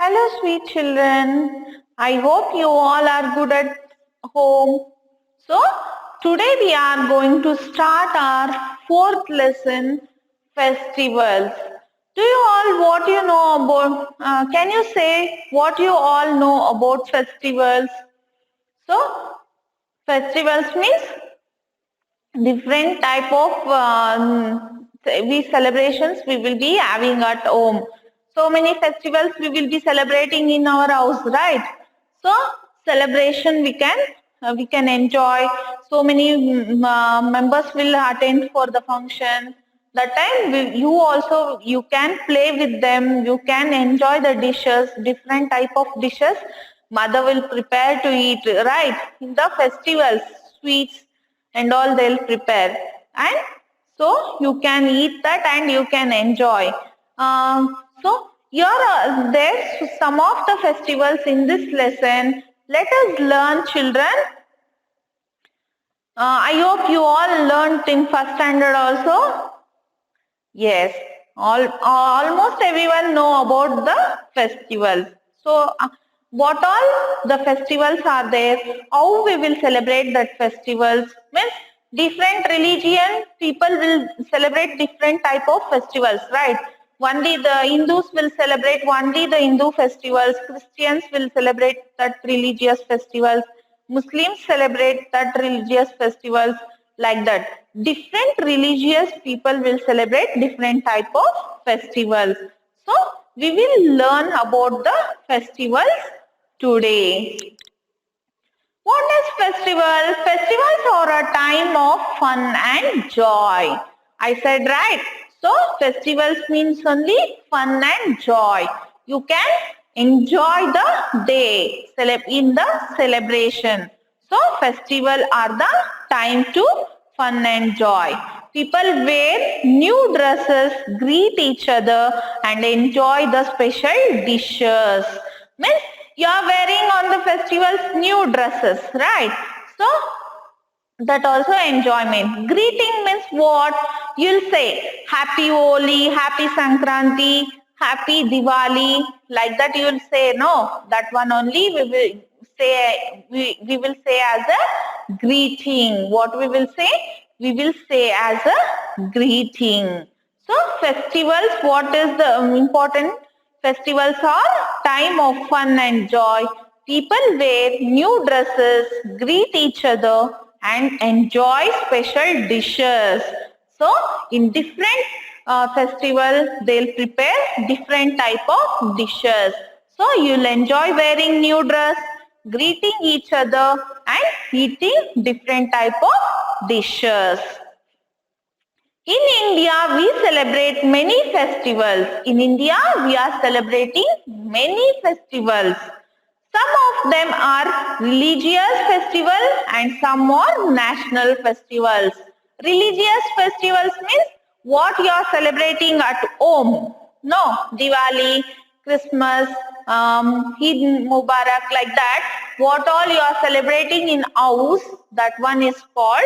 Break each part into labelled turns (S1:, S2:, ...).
S1: Hello, sweet children. I hope you all are good at home. So, today we are going to start our fourth lesson, festivals. Do you all what you know about? Can you say what you all know about festivals? So, festivals means different type of we celebrations we will be having at home. So many festivals we will be celebrating in our house, right? So celebration we can enjoy. So many members will attend for the function. That time you also you can play with them. You can enjoy the dishes, different type of dishes. Mother will prepare to eat, right? In the festivals, sweets and all they'll prepare, and so you can eat that and you can enjoy. So here are there's some of the festivals in this lesson. Let us learn, children. I hope you all learned in first standard also. Yes, almost everyone know about the festivals. So, what all the festivals are there? How we will celebrate that festivals? Means different religion people will celebrate different type of festivals, right? Only the Hindus will celebrate only the Hindu festivals. Christians will celebrate that religious festivals. Muslims celebrate that religious festivals, like that. Different religious people will celebrate different type of festivals. So we will learn about the festivals today. What is festival? Festivals are a time of fun and joy. I said right. So festivals means only fun and joy. You can enjoy the day in the celebration. So festival are the time to fun and joy. People wear new dresses, greet each other and enjoy the special dishes. Means you are wearing on the festivals new dresses, right? So that also enjoyment. Greeting means what? You'll say happy Holi, happy Sankranti, happy Diwali, like that you will say. No, that one only we will say, we will say as a greeting. What we will say? We will say as a greeting. So festivals, what is the important? Festivals are time of fun and joy. People wear new dresses, greet each other and enjoy special dishes. So in different festival, they'll prepare different type of dishes. So you'll enjoy wearing new dress, greeting each other and eating different type of dishes. In India, we celebrate many festivals. In India, we are celebrating many festivals. Some of them are religious festivals and some are national festivals. Religious festivals means what you are celebrating at home. No, Diwali, Christmas, Eid Mubarak, like that. What all you are celebrating in house, that one is called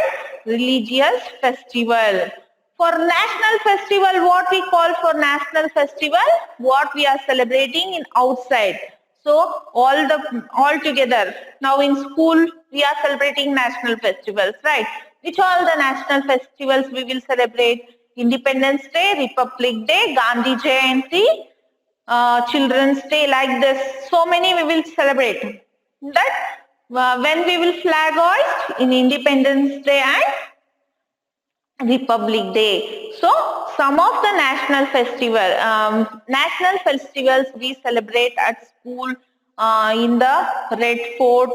S1: religious festival. For national festival, what we call for national festival, what we are celebrating in outside. So all together. Now in school we are celebrating national festivals, right? Which all the national festivals we will celebrate? Independence Day, Republic Day, Gandhi Jayanti, Children's Day, like this. So many we will celebrate. That when we will flag hoist in Independence Day and Republic Day. So some of the national festivals we celebrate at school, in the Red Fort.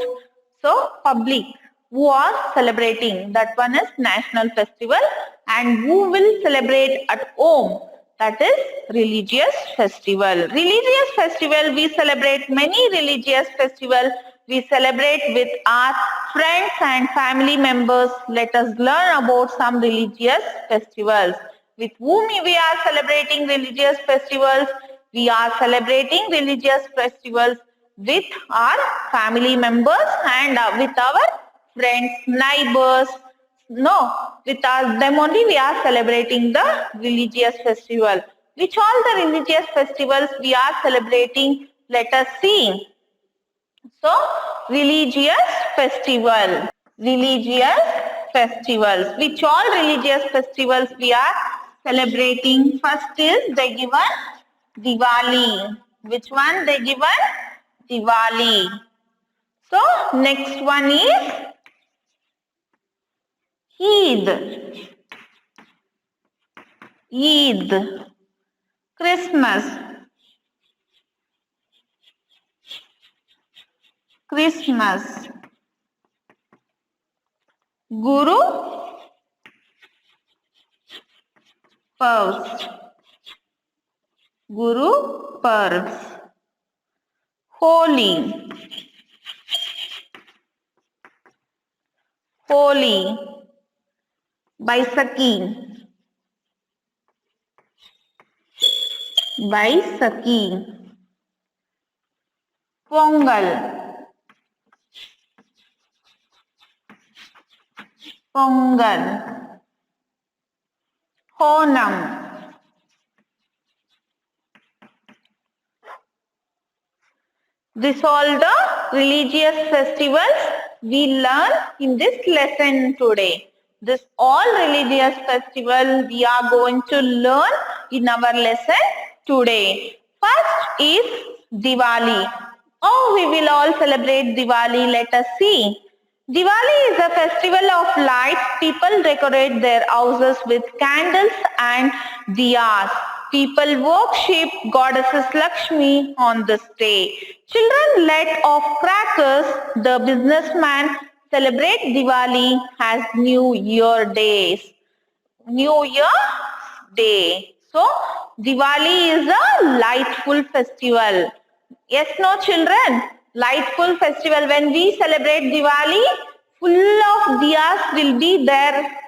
S1: So public who are celebrating, that one is national festival, and who will celebrate at home, that is religious festival. Religious festival, we celebrate many religious festival. We celebrate with our friends and family members. Let us learn about some religious festivals. With whom we are celebrating religious festivals? We are celebrating religious festivals with our family members and with our friends, neighbors. No, with them only we are celebrating the religious festival. Which all the religious festivals we are celebrating, Let us see. So, religious festival. Religious festivals. Which all religious festivals we are celebrating? First is they given Diwali. Which one they given? Diwali. So, next one is Eid. Eid. Christmas. Christmas. Guru Purves. Guru Purves. Holi. Holi. Baisakhi. Baisakhi. Pongal. Pongal. Honam. This all the religious festivals we learn in this lesson today. This all religious festival we are going to learn in our lesson today. First is Diwali. Oh, we will all celebrate Diwali. Let us see. Diwali is a festival of lights. People decorate their houses with candles and diyas. People worship goddesses Lakshmi on this day. Children let off crackers. The businessman celebrate Diwali as New Year days. New Year day. So, Diwali is a lightful festival. Yes, no, children? Lightful festival. When we celebrate Diwali, full of diyas will be there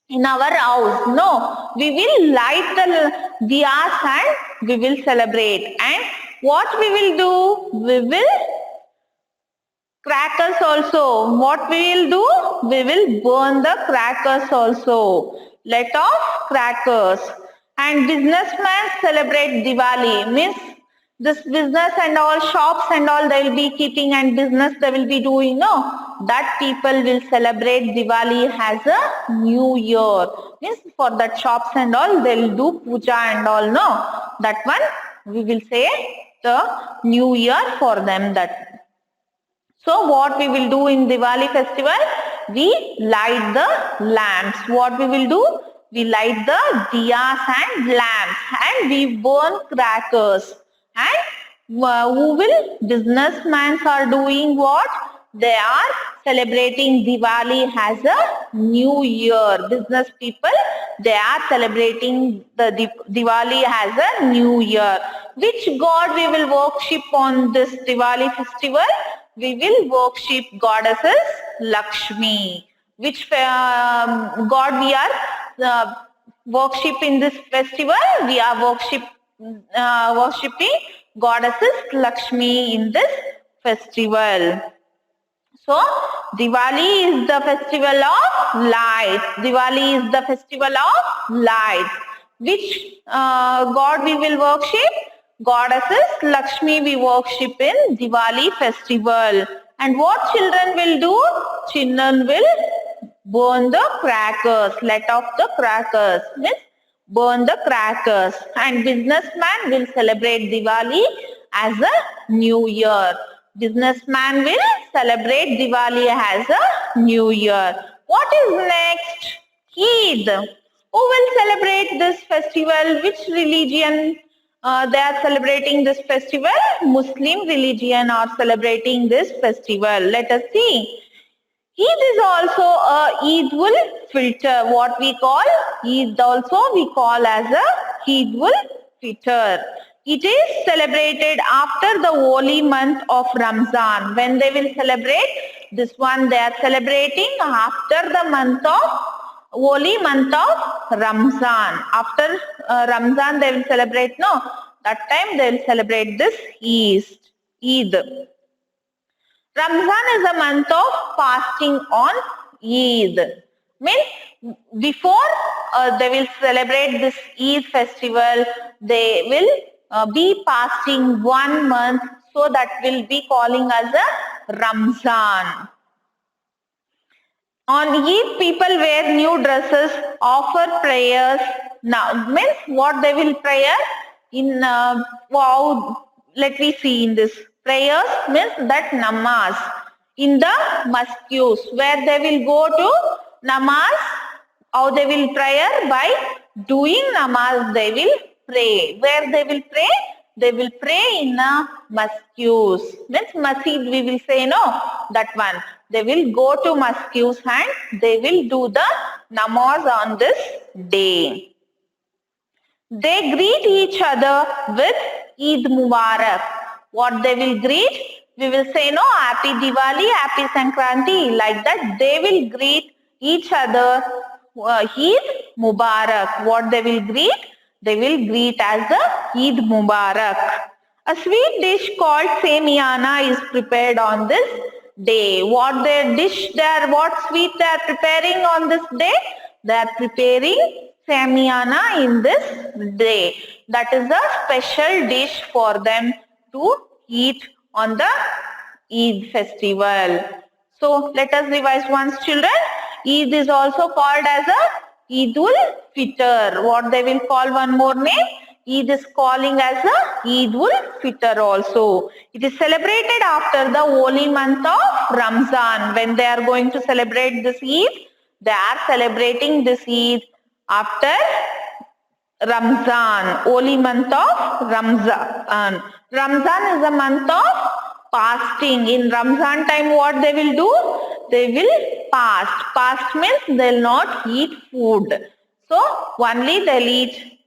S1: in our house. No, we will light the diyas and we will celebrate. And what we will do? We will crackers also. What we will do? We will burn the crackers also. Let off crackers. And businessmen celebrate Diwali. Means this business and all shops and all they will be keeping and business they will be doing. No, that people will celebrate Diwali as a new year. Means for that shops and all they will do puja and all. No, that one we will say the new year for them. That. So what we will do in Diwali festival? We light the lamps. What we will do? We light the diyas and lamps and we burn crackers. And who will? Businessmen are doing what? They are celebrating Diwali as a new year. Business people, they are celebrating the Diwali as a new year. Which god we will worship on this Diwali festival? We will worship goddesses Lakshmi. Which god we are worship in this festival? We are worshipping goddesses Lakshmi in this festival. So, Diwali is the festival of lights. Diwali is the festival of lights. Which god we will worship? Goddesses Lakshmi we worship in Diwali festival. And what children will do? Children will burn the crackers. Let off the crackers. Means burn the crackers. And businessman will celebrate Diwali as a new year. Businessman will celebrate Diwali as a new year. What is next? Eid. Who will celebrate this festival? Which religion they are celebrating this festival? Muslim religion are celebrating this festival. Let us see. Eid is also a Eid ul Fitr. What we call Eid also we call as a Eid ul Fitr. It is celebrated after the holy month of Ramzan. When they will celebrate this one, they are celebrating after the month of holy month of Ramzan. After Ramzan they will celebrate. No, that time they will celebrate this Eid. Ramzan is a month of fasting on Eid. Means before they will celebrate this Eid festival, they will be fasting 1 month, so that will be calling as a Ramzan. On Eid, people wear new dresses, offer prayers. Now, means what they will prayer in, wow, let me see in this. Prayers means that namaz in the mosques, where they will go to namaz, how they will prayer by doing namaz, they will pray. Where they will pray? They will pray in a mosques. Means masjid we will say, no, that one. They will go to mosques and they will do the namaz on this day. They greet each other with Eid Mubarak. What they will greet? We will say, no, Happy Diwali, Happy Sankranti. Like that, they will greet each other Eid Mubarak. What they will greet? They will greet as the Eid Mubarak. A sweet dish called Semiana is prepared on this day. What sweet they are preparing on this day? They are preparing Semiana in this day. That is a special dish for them to eat on the Eid festival. So let us revise once, children. Eid is also called as a Eidul Fitr. What they will call one more name? Eid is calling as a Eidul Fitr also. It is celebrated after the holy month of Ramzan. When they are going to celebrate this Eid, they are celebrating this Eid after Ramzan, holy month of Ramzan. Ramzan is a month of fasting. In Ramzan time, what they will do? They will fast. Fast means they will not eat food. So, only they will eat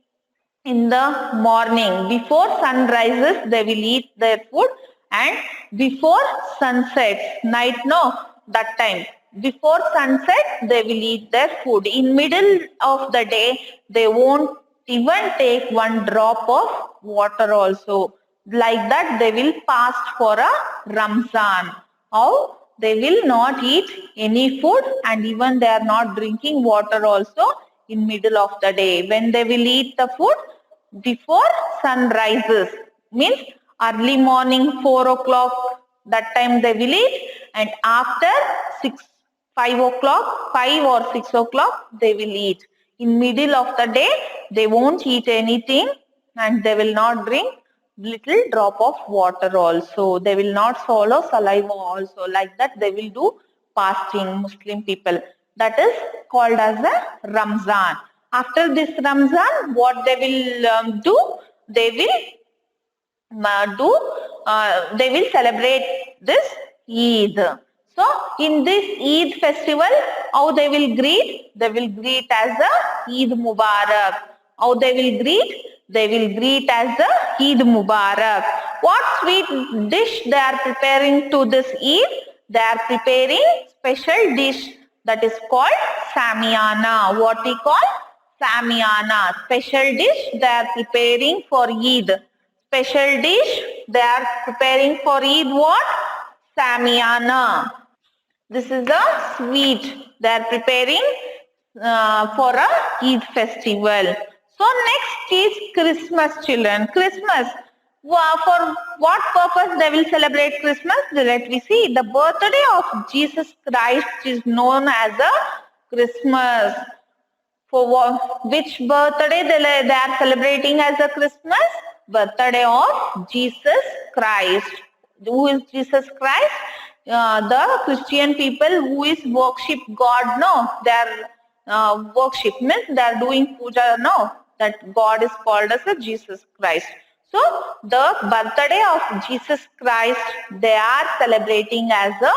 S1: in the morning. Before sun rises, they will eat their food, and before sunset, night, no, that time. Before sunset, they will eat their food. In middle of the day, they won't even take one drop of water also. Like that, they will fast for a Ramzan. How? They will not eat any food, and even they are not drinking water also in middle of the day. When they will eat the food? Before sun rises. Means early morning 4 o'clock, that time they will eat, and after 5 o'clock, 5 or 6 o'clock, they will eat. In middle of the day, they won't eat anything, and they will not drink little drop of water also. They will not swallow saliva also. Like that, they will do fasting, Muslim people. That is called as a Ramzan. After this Ramzan, what they will do? They will celebrate this Eid. So, in this Eid festival, how they will greet? They will greet as the Eid Mubarak. How they will greet? They will greet as the Eid Mubarak. What sweet dish they are preparing to this Eid? They are preparing special dish that is called Samiana. What we call? Samiana. Special dish they are preparing for Eid. Special dish they are preparing for Eid what? Samiana. This is a sweet they are preparing for a Eid festival. So next is Christmas, children. Christmas. For what purpose they will celebrate Christmas? Let me see. The birthday of Jesus Christ is known as a Christmas. For which birthday they are celebrating as a Christmas? Birthday of Jesus Christ. Who is Jesus Christ? The Christian people who is worship God, no, they are worship means they are doing puja, no, that God is called as a Jesus Christ. So the birthday of Jesus Christ they are celebrating as a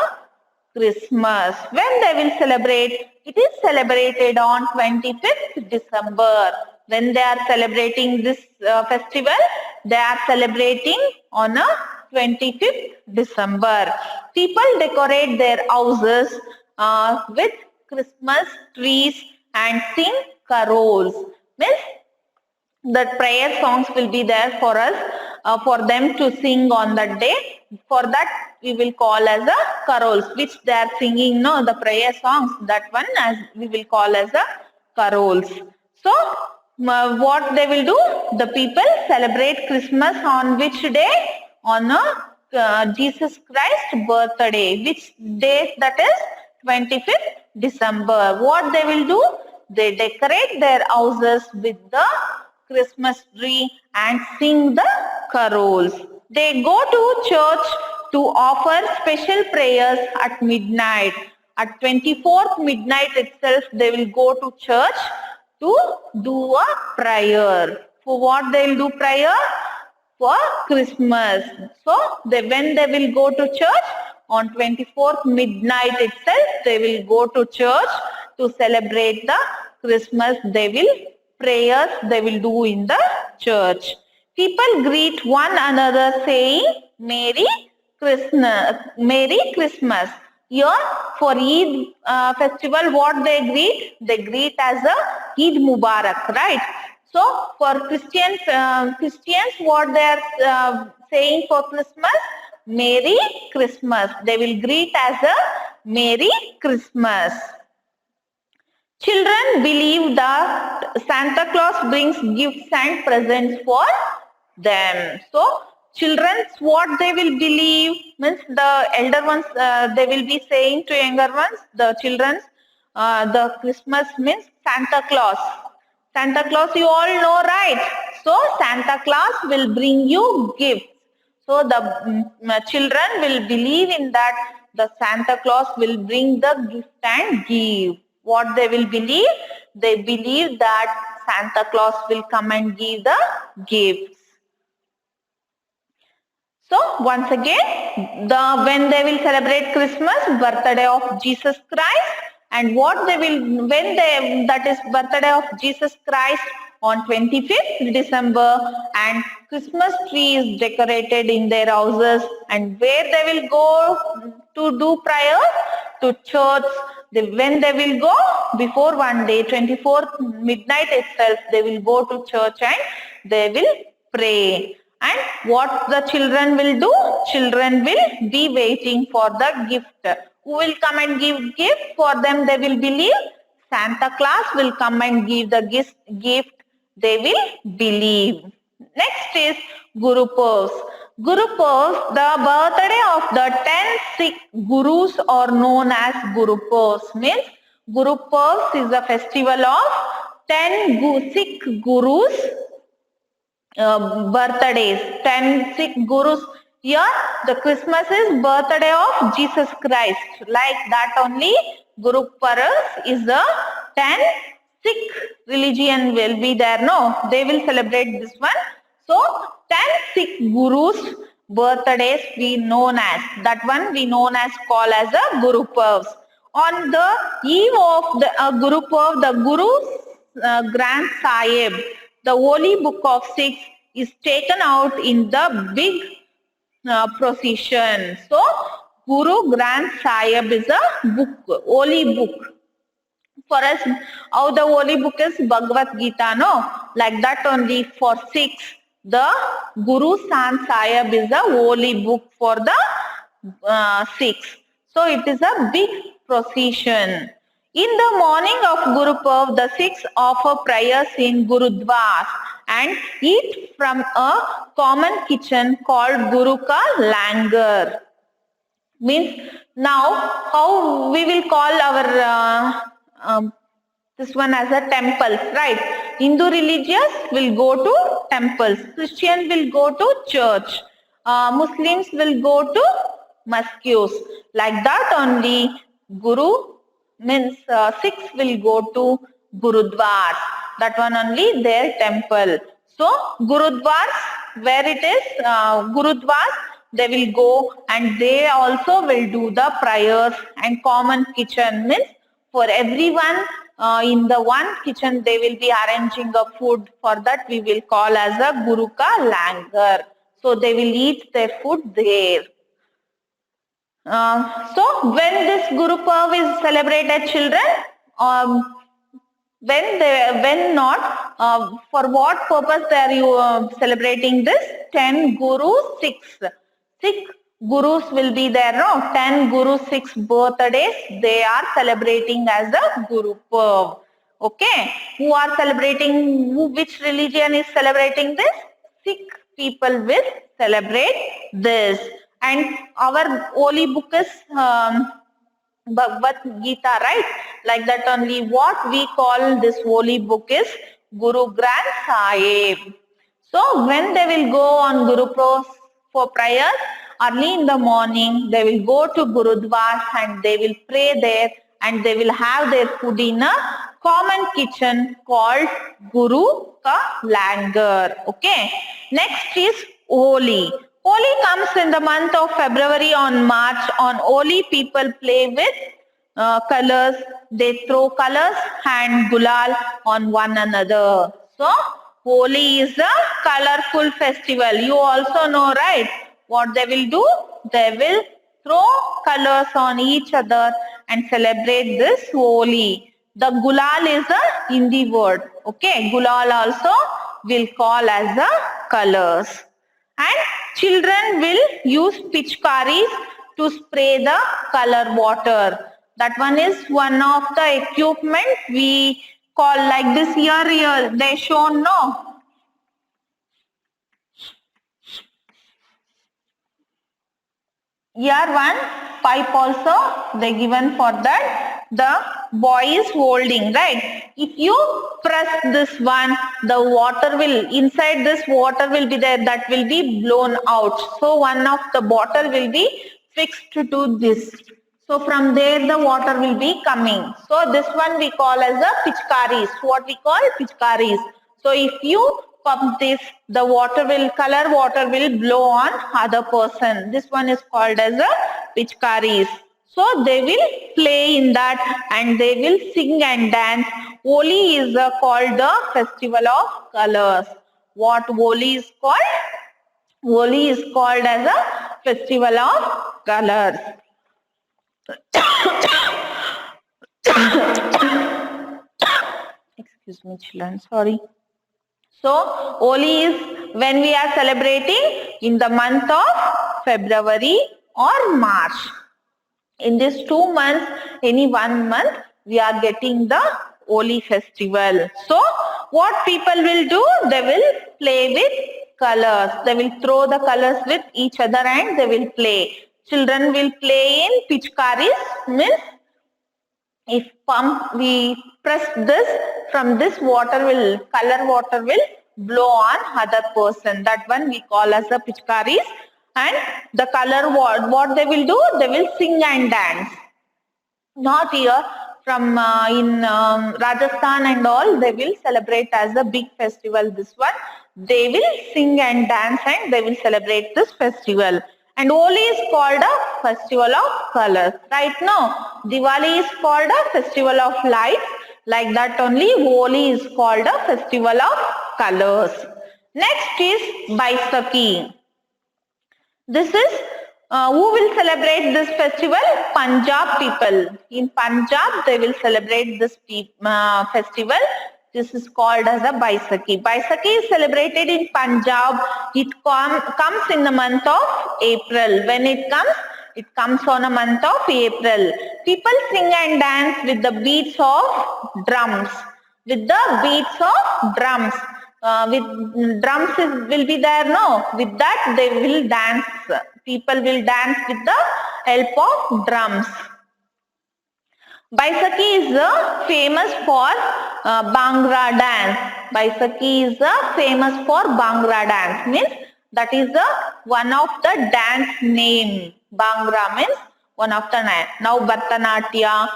S1: Christmas. When they will celebrate? It is celebrated on 25th December. When they are celebrating this festival, they are celebrating on a 25th December. People decorate their houses with Christmas trees and sing carols. Means the prayer songs will be there for us, for them to sing on that day. For that we will call as a carols, which they are singing, the prayer songs, that one as we will call as a carols. So what they will do? The people celebrate Christmas on which day? On Jesus Christ birthday. Which date that is? 25th December. What they will do? They decorate their houses with the Christmas tree and sing the carols. They go to church to offer special prayers at midnight. At 24th midnight itself, they will go to church to do a prayer. For what they will do prayer? For Christmas. So when they will go to church on 24th midnight itself, they will go to church to celebrate the Christmas. They will prayers they will do in the church. People greet one another saying Merry Christmas. Merry Christmas. Here for Eid festival, what they greet? They greet as a Eid Mubarak, right? So for Christians, what they are saying for Christmas? Merry Christmas. They will greet as a Merry Christmas. Children believe that Santa Claus brings gifts and presents for them. So children, what they will believe means the elder ones, they will be saying to younger ones, the children, the Christmas means Santa Claus. Santa Claus, you all know, right? So Santa Claus will bring you gifts. So the children will believe in that the Santa Claus will bring the gift and give. What they will believe? They believe that Santa Claus will come and give the gifts. So once again, when they will celebrate Christmas, birthday of Jesus Christ, and what they will, that is birthday of Jesus Christ on 25th December, and Christmas tree is decorated in their houses, and where they will go to do prayer? To church. When they will go? Before one day, 24th midnight itself, they will go to church and they will pray. And what the children will do? Children will be waiting for the gift. Who will come and give gift? For them, they will believe Santa Claus will come and give the gift. They will believe. Next is Guru Purs. Guru Purs, the birthday of the 10 Sikh Gurus are known as Guru Purs. Means Guru Purs is a festival of 10 Sikh Gurus birthdays. 10 Sikh Gurus. Here the Christmas is birthday of Jesus Christ. Like that only Guru Purs is the 10 Sikh religion will be there. No, they will celebrate this one. So 10 Sikh Gurus birthdays we known as, that one we known as call as a Guru Purs. On the eve of the Guru Purs, the Guru Granth Sahib, the holy book of Sikhs, is taken out in the big procession. So Guru Granth Sahib is a book, holy book. For us, how the holy book is Bhagavad Gita, no? Like that only for Sikhs, the Guru Granth Sahib is a holy book for the Sikhs. So it is a big procession. In the morning of Guru Purv, the Sikhs offer prayers in Gurudwaras and eat from a common kitchen called Guru Ka Langar. Means now how we will call our this one as a temples, right? Hindu religious will go to temples, Christian will go to church, Muslims will go to mosques. Like that only Guru means Sikhs will go to Gurudwaras. That one only their temple. So Gurudwaras, where it is Gurudwaras, they will go and they also will do the prayers, and common kitchen means for everyone in the one kitchen they will be arranging a food. For that we will call as a Guru Ka Langar. So they will eat their food there. So when this Guru Purv is celebrated, children, when not, for what purpose they are you celebrating this? 10 Gurus, 6 Gurus will be there, no? 10 Gurus, 6 birthdays they are celebrating as a Guru Purv. Okay, who are celebrating, which religion is celebrating this? Sikh people will celebrate this. And our holy book is Bhagavad Gita, right? Like that only. What we call this holy book is Guru Granth Sahib. So when they will go on Guru Pros for prayers, early in the morning, they will go to Gurudwara and they will pray there and they will have their food in a common kitchen called Guru Ka Langar. Okay. Next is Holi. Holi comes in the month of February on March. On Holi, people play with colors. They throw colors and gulal on one another. So, Holi is a colorful festival. You also know, right? What they will do? They will throw colors on each other and celebrate this Holi. The gulal is a Hindi word. Okay, gulal also will call as the colors. And children will use pitchkaris to spray the color water. That one is one of the equipment we call like this here they shown, no? Here one pipe also they given for that. The boy is holding, right? If you press this one, the water will, inside this water will be there, that will be blown out. So one of the bottle will be fixed to this. So from there the water will be coming. So this one we call as a pitchkaris. What we call pitchkaris. So if you pump this, the color water will blow on other person. This one is called as a pitchkaris. So they will play in that and they will sing and dance. Holi is called the festival of colors. What Holi is called? Holi is called as a festival of colors. Excuse me, children, sorry. So, Holi is when we are celebrating in the month of February or March. In these 2 months, any 1 month, we are getting the Holi festival. So, what people will do? They will play with colors. They will throw the colors with each other and they will play. Children will play in pitchkaris, means if we press this, from this color water will blow on other person. That one we call as the pitchkaris. And the color what they will do? They will sing and dance. Not here, from in Rajasthan and all, they will celebrate as a big festival. This one, they will sing and dance and they will celebrate this festival. And Holi is called a festival of colors. Right now, Diwali is called a festival of lights. Like that only, Holi is called a festival of colors. Next is Baisakhi. This is, who will celebrate this festival? Punjab people. In Punjab, they will celebrate this festival. This is called as a Baisakhi. Baisakhi is celebrated in Punjab. It comes in the month of April. When it comes on a month of April. People sing and dance with the beats of drums. With the beats of drums. With drums will be there, no? With that they will dance. People will dance with the help of drums. Baisakhi is famous for Bhangra dance. Baisakhi is famous for Bhangra dance. Means that is one of the dance name. Bhangra means one of the name. Now Bharatanatyam,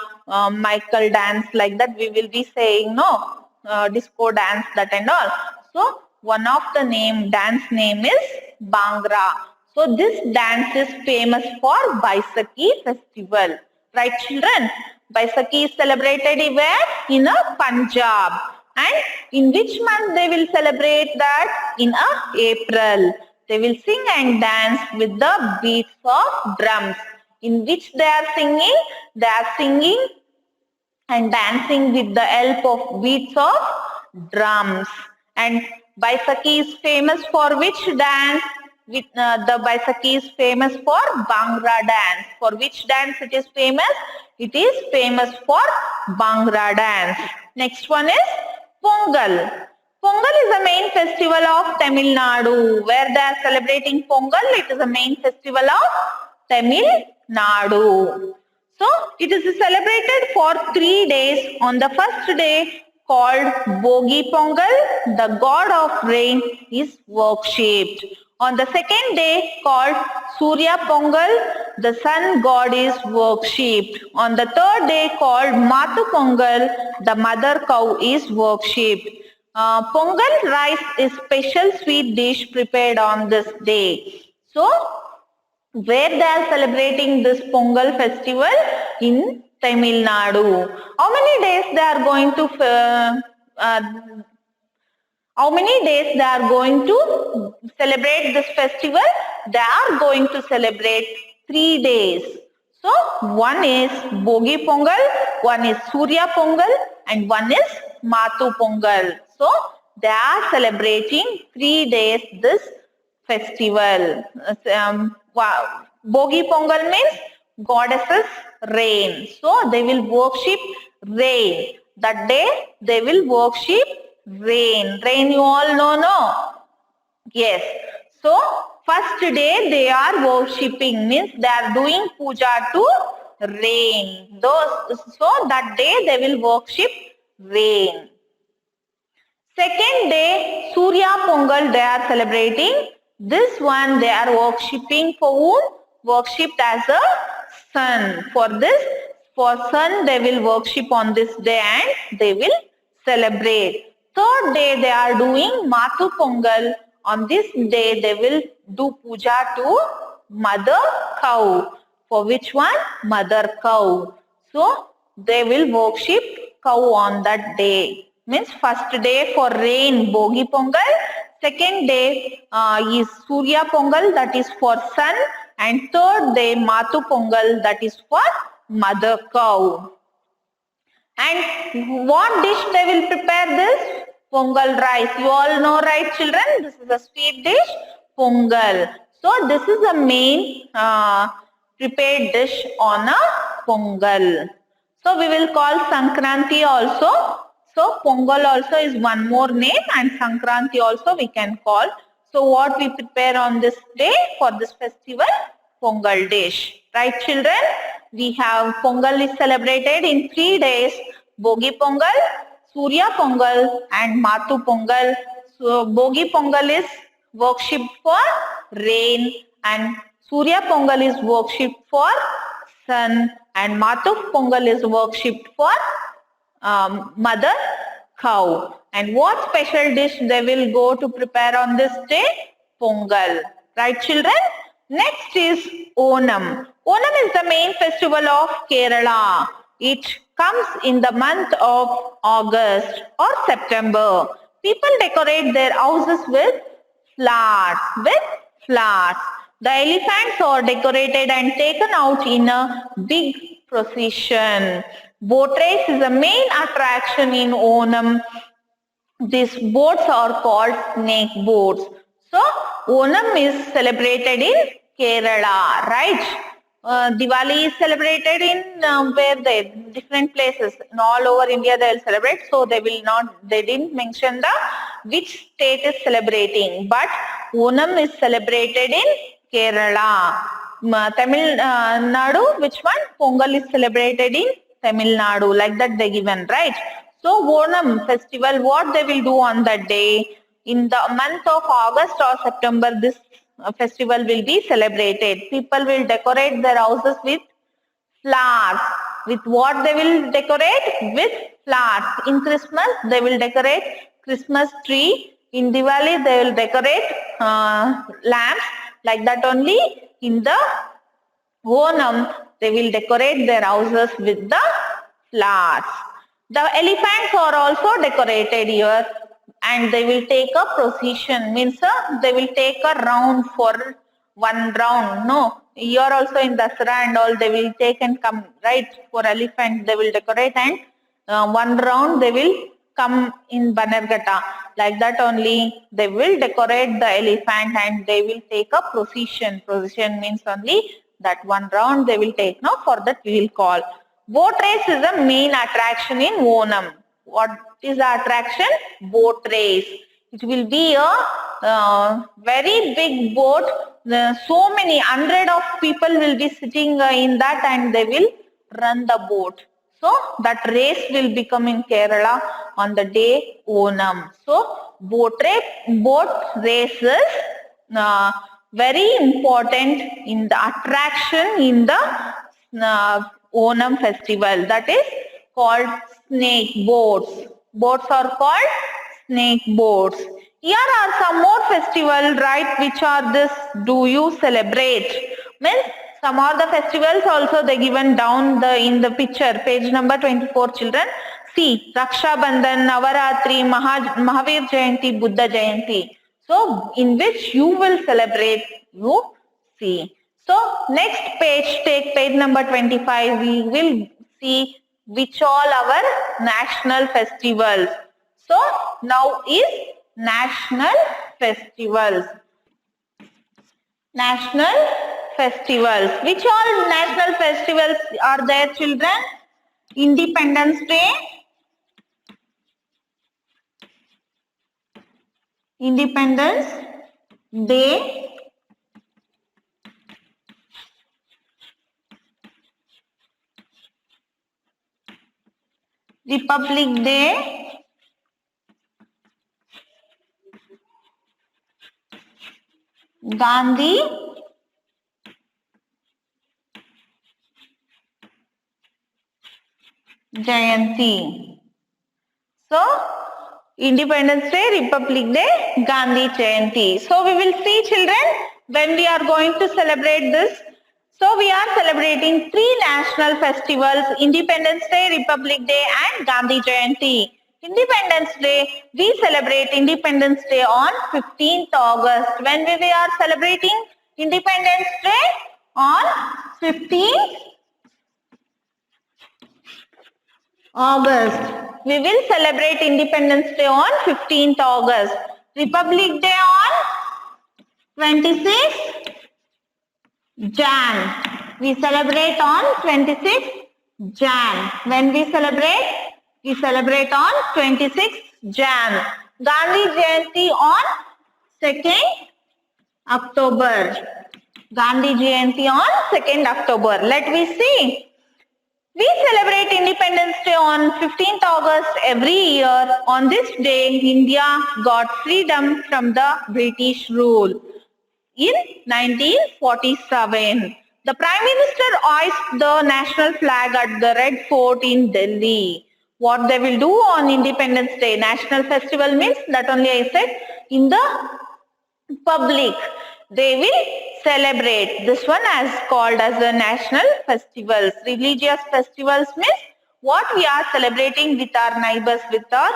S1: Michael dance, like that we will be saying, no? Disco dance, that and all. So one of the dance name is Bhangra. So this dance is famous for Baisakhi festival. Right, children? Baisakhi is celebrated where? In Punjab. And in which month they will celebrate that? In April. They will sing and dance with the beats of drums. In which they are singing? They are singing and dancing with the help of beats of drums. And Baisakhi is famous for which dance? with the Baisakhi is famous for Bhangra dance. For which dance it is famous? It is famous for Bhangra dance. Next one is Pongal. Pongal is the main festival of Tamil Nadu. Where they are celebrating Pongal, it is the main festival of Tamil Nadu. So it is celebrated for 3 days. On the first day called Bogi Pongal, the god of rain is worshipped. On the second day called Surya Pongal, the sun god is worshipped. On the third day called Matu Pongal, the mother cow is worshipped. Pongal rice is special sweet dish prepared on this day. So where they are celebrating this Pongal festival? In Tamil Nadu. How many days they are going to how many days they are going to celebrate this festival? They are going to celebrate 3 days. So one is Bogi Pongal, one is Surya Pongal, and one is Matu Pongal. So they are celebrating 3 days this festival. Bogi Pongal means goddesses rain. So they will worship rain. That day they will worship rain. Rain you all know, no? Yes. So first day they are worshipping, means they are doing puja to rain. So that day they will worship rain. Second day, Surya Pongal they are celebrating. This one they are worshipping for whom? Worshipped as a sun. For sun they will worship on this day and they will celebrate. Third day they are doing Matu Pongal. On this day they will do puja to mother cow. For which one? Mother cow. So they will worship cow on that day. Means first day for rain, Bogi Pongal. Second day is Surya Pongal, that is for sun. And third day Matu Pongal, that is for mother cow. And what dish they will prepare this? Pongal rice. You all know, right, children? This is a sweet dish, Pongal. So this is the main prepared dish on a Pongal. So we will call Sankranti also. So Pongal also is one more name, and Sankranti also we can call. So what we prepare on this day for this festival? Pongal dish. Right, children? We have Pongal is celebrated in 3 days. Bogi Pongal, Surya Pongal and Matu Pongal. So Bogi Pongal is worshipped for rain and Surya Pongal is worshipped for sun and Matu Pongal is worshipped for mother cow. And what special dish they will go to prepare on this day? Pongal. Right, children? Next is Onam. Onam is the main festival of Kerala. It comes in the month of August or September. People decorate their houses with flowers. The elephants are decorated and taken out in a big procession. Boat race is the main attraction in Onam. These boats are called snake boats. So Onam is celebrated in Kerala, right? Diwali is celebrated in where they different places in all over India they will celebrate. So they didn't mention the which state is celebrating, but Onam is celebrated in Kerala. Tamil Nadu, which one? Pongal is celebrated in Tamil Nadu, like that they given, right? So Onam festival, what they will do on that day? In the month of August or September, this festival will be celebrated. People will decorate their houses with flowers. With what they will decorate? With flowers. In Christmas, they will decorate Christmas tree. In Diwali, they will decorate lamps. Like that only. In the Onam, they will decorate their houses with the flowers. The elephants are also decorated here and they will take a procession, means they will take a round for one round. No, here also in Dasara and all they will take and come, right? For elephant they will decorate and one round they will come in Banerghatta. Like that only they will decorate the elephant and they will take a procession. Procession means only that one round they will take. Now for that we will call. Boat race is the main attraction in Onam. What is the attraction? Boat race. It will be a very big boat. So many hundred of people will be sitting in that and they will run the boat. So that race will become in Kerala on the day Onam. So boat races very important in the attraction in the Onam festival. That is called snake boats. Boats are called snake boats. Here are some more festivals, right? Which are this do you celebrate? Means some are the festivals also they given down in the picture, page number 24, children. See, Raksha Bandhan, Navaratri, Mahavir Jayanti, Buddha Jayanti. So, in which you will celebrate, you see. So, next page, take page number 25, we will see which all our national festivals. So, now is national festivals. National festivals. Which all national festivals are there, children? Independence Day. Independence Day. Republic Day. Gandhi Jayanti. So, Independence Day, Republic Day, Gandhi Jayanti. So, we will see, children, when we are going to celebrate this. So, we are celebrating 3 national festivals, Independence Day, Republic Day and Gandhi Jayanti. Independence Day, we celebrate Independence Day on 15th August. When we are celebrating Independence Day on 15th August. We will celebrate Independence Day on 15th August. Republic Day on 26th Jan. We celebrate on 26th Jan. When we celebrate on 26th Jan. Gandhi Jayanti on 2nd October. Gandhi Jayanti on 2nd October. Let me see. We celebrate Independence Day on 15th August every year. On this day, India got freedom from the British rule. In 1947, the Prime Minister hoists the national flag at the Red Fort in Delhi. What they will do on Independence Day? National festival means that only I said in the public. They will celebrate. This one as called as the national festivals. Religious festivals means what we are celebrating with our neighbors, with our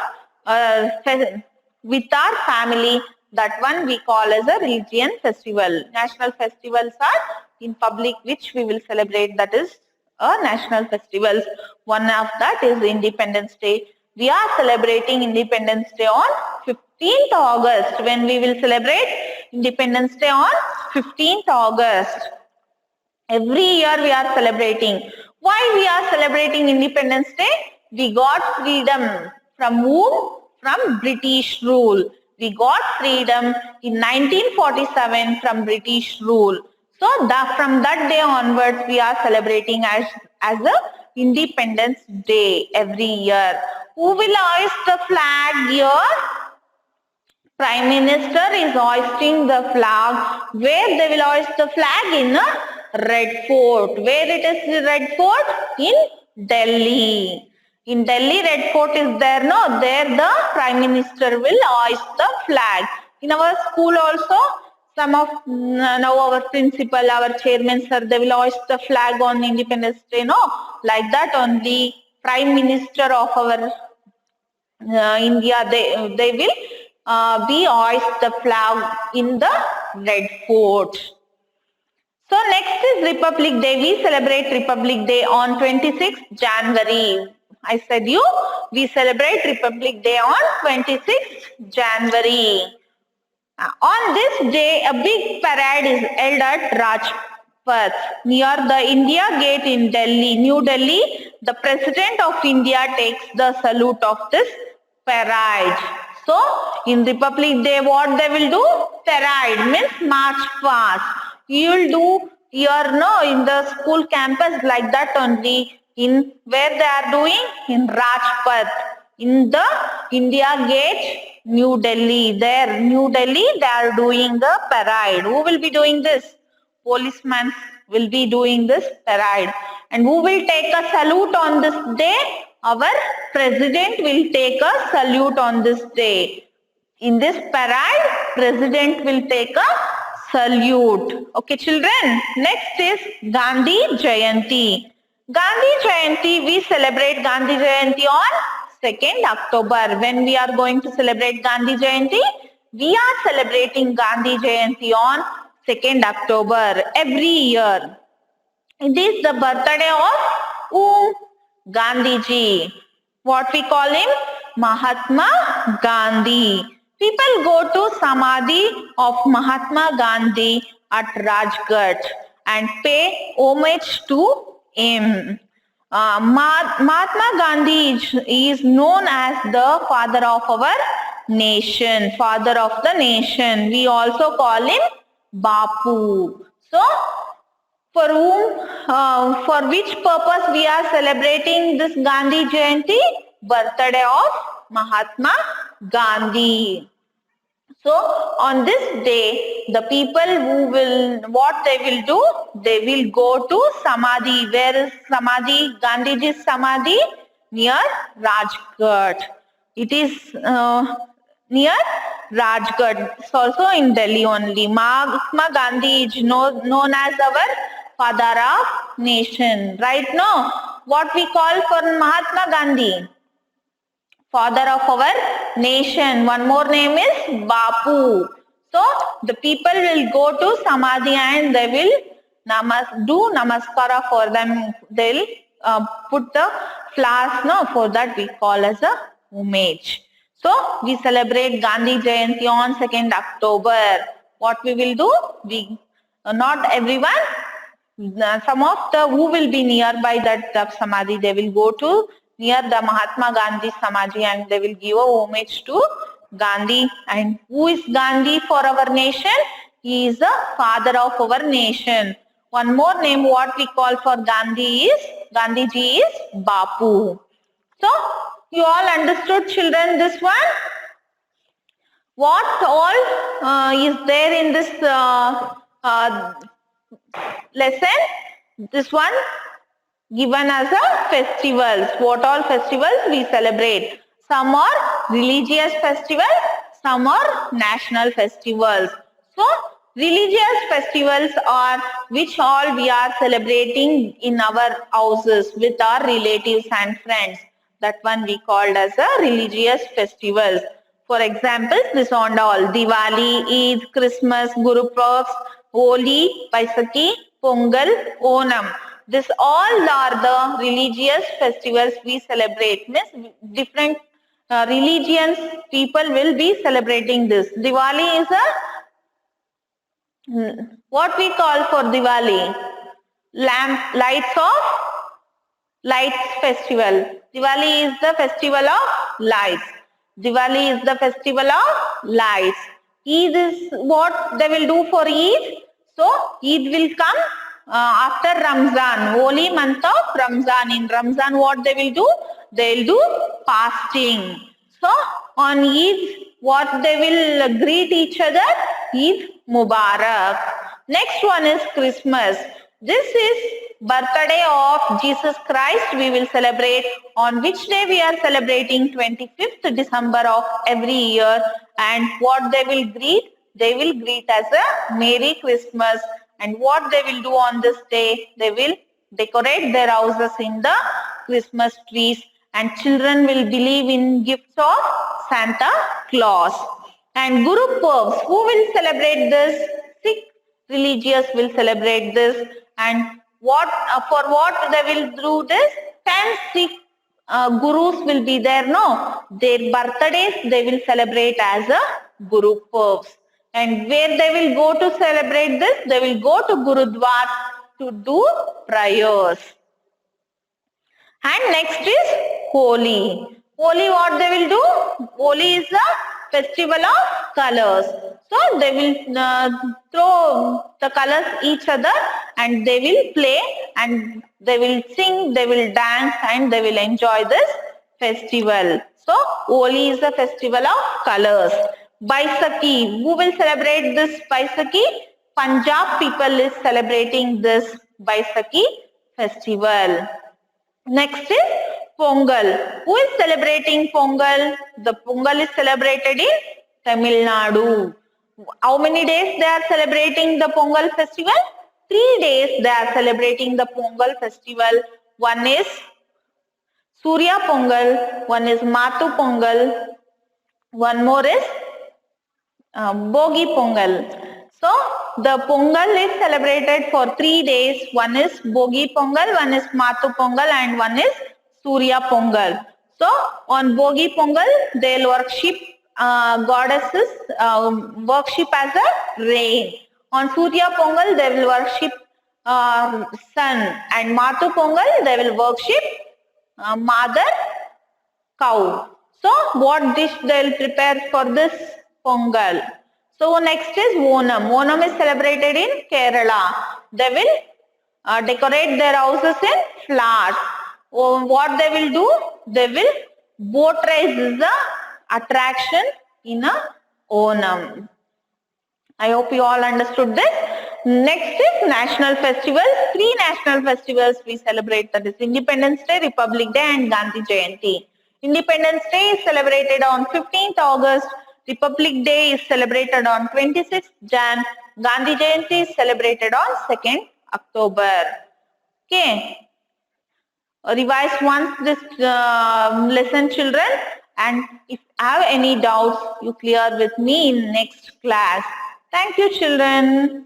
S1: family. That one we call as a religion festival. National festivals are in public which we will celebrate. That is a national festivals. One of that is Independence Day. We are celebrating Independence Day on 15th August. When we will celebrate Independence Day on 15th August. Every year we are celebrating. Why we are celebrating Independence Day? We got freedom. From whom? From British rule. We got freedom in 1947 from British rule. So from that day onwards we are celebrating as a Independence Day every year. Who will hoist the flag here? Prime Minister is hoisting the flag. Where they will hoist the flag? In a Red Fort. Where it is the Red Fort? In Delhi. In Delhi, Red Fort is there, no? There the Prime Minister will hoist the flag. In our school also, some of now our principal, our chairman, sir, they will hoist the flag on Independence Day, no? Like that only Prime Minister of our India, they will be hoist the flag in the Red Fort. So next is Republic Day. We celebrate Republic Day on 26th January. I said you, we celebrate Republic Day on 26th January. On this day, a big parade is held at Rajpath near the India Gate in Delhi, New Delhi. The President of India takes the salute of this parade. So, in Republic Day, what they will do? Parade means march past. You will do here, no, in the school campus like that only. In where they are doing? In Rajpath, in the India Gate, New Delhi. There, New Delhi, they are doing the parade. Who will be doing this? Policemen will be doing this parade. And who will take a salute on this day? Our president will take a salute on this day. In this parade, president will take a salute. Okay, children. Next is Gandhi Jayanti. Gandhi Jayanti, we celebrate Gandhi Jayanti on 2nd October. When we are going to celebrate Gandhi Jayanti? We are celebrating Gandhi Jayanti on 2nd October every year. It is the birthday of Gandhiji. What we call him? Mahatma Gandhi. People go to Samadhi of Mahatma Gandhi at Rajghat and pay homage to him. Mahatma Gandhi is known as the father of our nation, father of the nation. We also call him Bapu. So, for whom, for which purpose we are celebrating this Gandhi Jayanti? Birthday of Mahatma Gandhi. So on this day, the people who will, what they will do? They will go to Samadhi. Where is Samadhi? Gandhiji's Samadhi? Near Rajghat. It is near Rajghat. It's also in Delhi only. Mahatma Gandhi is known as our father of nation. Right now, what we call for Mahatma Gandhi? Father of our nation. One more name is Bapu. So the people will go to Samadhi and they will do namaskara for them. They'll put the flowers, for that we call as a homage. So we celebrate Gandhi Jayanti on 2nd October. What we will do? We not everyone. Some of the who will be nearby that Samadhi, they will go to near the Mahatma Gandhi Samadhi and they will give a homage to Gandhi. And who is Gandhi for our nation? He is the father of our nation. One more name what we call for Gandhiji is Bapu. So you all understood, children, this one? What all is there in this lesson? This one given as a festivals. What all festivals we celebrate? Some are religious festivals, some are national festivals. So religious festivals are which all we are celebrating in our houses with our relatives and friends. That one we called as a religious festivals. For example, this on all: Diwali, Eid, Christmas, Guru Purab, Holi, Baisakhi, Pongal, Onam. This all are the religious festivals we celebrate. Means different religions people will be celebrating this. Diwali is a what we call for Diwali? Lights festival. Diwali is the festival of lights. Diwali is the festival of lights. Eid is what they will do for Eid. So Eid will come after Ramzan, holy month of Ramzan. In Ramzan, what they will do? They will do fasting. So on Eid, what they will greet each other? Eid Mubarak. Next one is Christmas. This is birthday of Jesus Christ. We will celebrate on which day we are celebrating 25th December of every year. And what they will greet? They will greet as a Merry Christmas. And what they will do on this day? They will decorate their houses in the Christmas trees. And children will believe in gifts of Santa Claus. And Guru Purab, who will celebrate this? Sikh religious will celebrate this. And what for what they will do this? 10 Sikh gurus will be there, no? Their birthdays they will celebrate as a Guru Purvs. And where they will go to celebrate this? They will go to Gurudwar to do prayers. And next is Holi. Holi, what they will do? Holi is a festival of colors. So they will throw the colors each other and they will play and they will sing, they will dance and they will enjoy this festival. So Holi is a festival of colors. Baisakhi, who will celebrate this Baisakhi? Punjab people is celebrating this Baisakhi festival. Next is Pongal. Who is celebrating Pongal? The Pongal is celebrated in Tamil Nadu. How many days they are celebrating the Pongal festival? 3 days they are celebrating the Pongal festival. One is Surya Pongal, one is Matu Pongal, one more is Bogi Pongal. So the Pongal is celebrated for 3 days. One is Bogi Pongal, one is Matu Pongal and one is Surya Pongal. So on Bogi Pongal, they'll worship goddesses, worship as a rain. On Surya Pongal, they will worship sun. And Matu Pongal, they will worship mother cow. So what dish they will prepare for this Pongal? So next is Onam. Onam is celebrated in Kerala. They will decorate their houses in flowers. What they will do? They will boat race is the attraction in a Onam. I hope you all understood this. Next is national festivals. 3 national festivals we celebrate, that is Independence Day, Republic Day and Gandhi Jayanti. Independence Day is celebrated on 15th August. Republic Day is celebrated on 26th Jan. Gandhi Jayanti is celebrated on 2nd October. Okay. Revise once this lesson, children. And if you have any doubts, you clear with me in next class. Thank you, children.